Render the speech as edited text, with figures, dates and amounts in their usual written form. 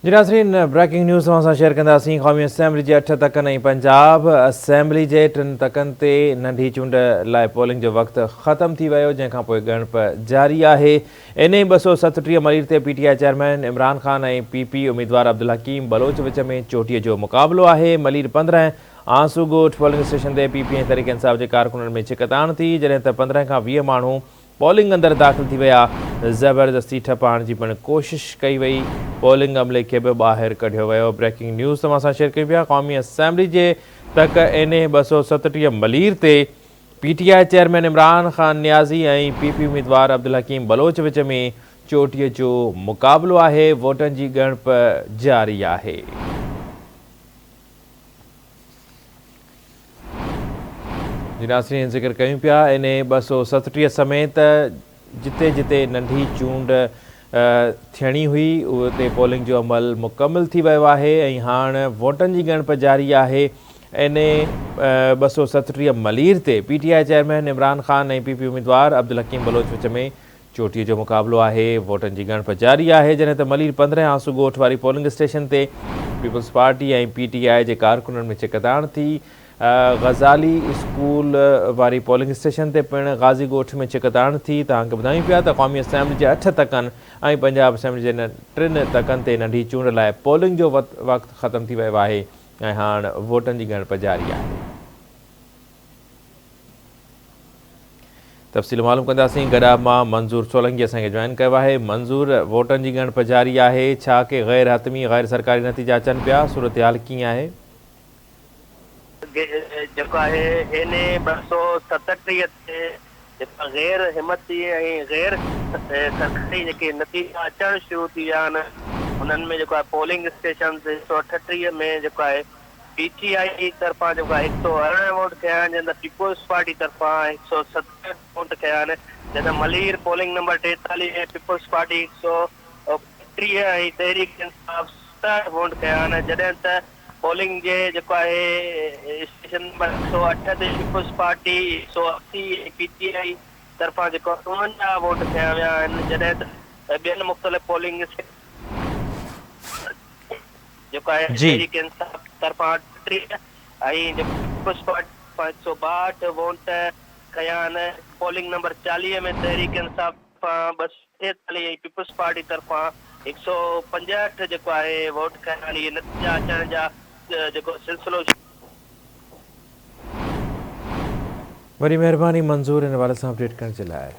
जी नाज़रीन, breaking news तव्हां share कंदासीं। क़ौमी असेंबली जे 8 तकनि ऐं पंजाब असेंबली जे 3 तकनि ते नंढी चूंड लाइ पोलिंग जो वक़्तु ख़तमु थी वियो, जंहिंखां पोइ ॻणप जारी आहे। इन 237 मलीर ते PTI चेयरमैन इमरान ख़ान ऐं PP उम्मीदवार अब्दुल हकीम बलोच विच में चोटीअ जो मुक़ाबिलो आहे। मलीर 15 आंसू ॻोठ पोलिंग स्टेशन ते PP ऐं तहरीक इंसाफ़ जे कारकुननि में छिकताण थी, जॾहिं त 15 खां 20 माण्हू पोलिंग अंदरि दाख़िल थी विया। ज़बरदस्ती ठप आणण जी पिणु कोशिशि कई वई। पोलिंग अमले खे बि ॿाहिरि कढियो वियो। ब्रेकिंग न्यूज़ तव्हां सां शेयर कई पिया। क़ौमी असेंबली जे तक NA 237 मलीर ते PTI चेयरमैन इमरान ख़ान नियाज़ी ऐं PP उम्मीदवार अब्दुल हकीम बलोच विच में चोटीअ जो मुक़ाबिलो आहे। वोटनि जी ॻणप जारी आहे। जी नाज़रीन, ज़िक्र कयूं पिया NA 237 समेत जिते जिते नंढी चूंड थियणी हुई उते पोलिंग जो अमल मुकमिल थी वियो आहे ऐं हाणे वोटनि जी ॻणप जारी आहे। NA 237 मलीर ते PTI चेयरमैन इमरान ख़ान ऐं PP उम्मीदवार अब्दुल हकीम बलोच विच में चोटीअ जो मुक़ाबिलो आहे। वोटनि जी ॻणप जारी आहे, जॾहिं त मलीर 15 आंसू ॻोठ वारी पोलिंग स्टेशन ते पीपल्स पार्टी ऐं PTI जे कारकुननि में छिकताण थी। ग़ज़ाली स्कूल वारी पोलिंग स्टेशन ते पिणु गाज़ी ॻोठ में छिकताण थी। तव्हांखे ॿुधायूं पिया त क़ौमी असेंबली जे 8 तकनि ऐं पंजाब असेंबली जे 3 तकनि ते नंढी चूंड लाइ पोलिंग जो वक़्तु ख़तमु थी वियो आहे ऐं हाणे वोटनि जी ॻणप जारी आहे। तफ़सील मालूम कंदासीं। गॾा मां मंज़ूर सोलंकी असांखे जॉइन कयो आहे। मंज़ूर, वोटनि जी ॻणप जारी आहे, छा के ग़ैर हतमी ग़ैर सरकारी नतीजा अचनि पिया? सूरत-हाल कीअं आहे? जेको आहे NA 237 ते जेका ग़ैर हिमती ऐं ग़ैर सरकारी जेके नतीजा अचणु शुरू थी विया आहिनि, उन्हनि में जेको आहे पोलिंग स्टेशन 138 में जेको आहे PTI तरफ़ां जेको आहे 118 वोट कया आहिनि, जंहिं पीपुल्स पार्टी तरफ़ां 170 वोट कया आहिनि, जंहिं मलीर पोलिंग नंबर 43 में पीपुल्स पार्टी 135 ऐं तहरीक इंसाफ़ 67 वोट कया आहिनि, जॾहिं त पोलिंग जे जेको आहे स्टेशन नंबर 108 ते पीपुल्स पार्टी 180 PTI तरफ़ां जेको 52 वोट कया विया आहिनि, जॾहिं त ॿियनि मुख़्तलिफ़ पोलिंग जेको आहे तहरीक इंसाफ़ तरफ़ां 38 ऐं पीपुल्स पार्टी 162 वोट कया आहिनि। पोलिंग नंबर 40 में तहरीक इंसाफ़ तरफ़ां 243 ऐं पीपुल्स पार्टी तरफ़ां 165 जेको आहे वोट कया आहिनि। इहे नतीजा अचण जा जेको सिलसिलो। वरी महिरबानी मंज़ूर हिन हवाले सां अपडेट करण जे लाइ।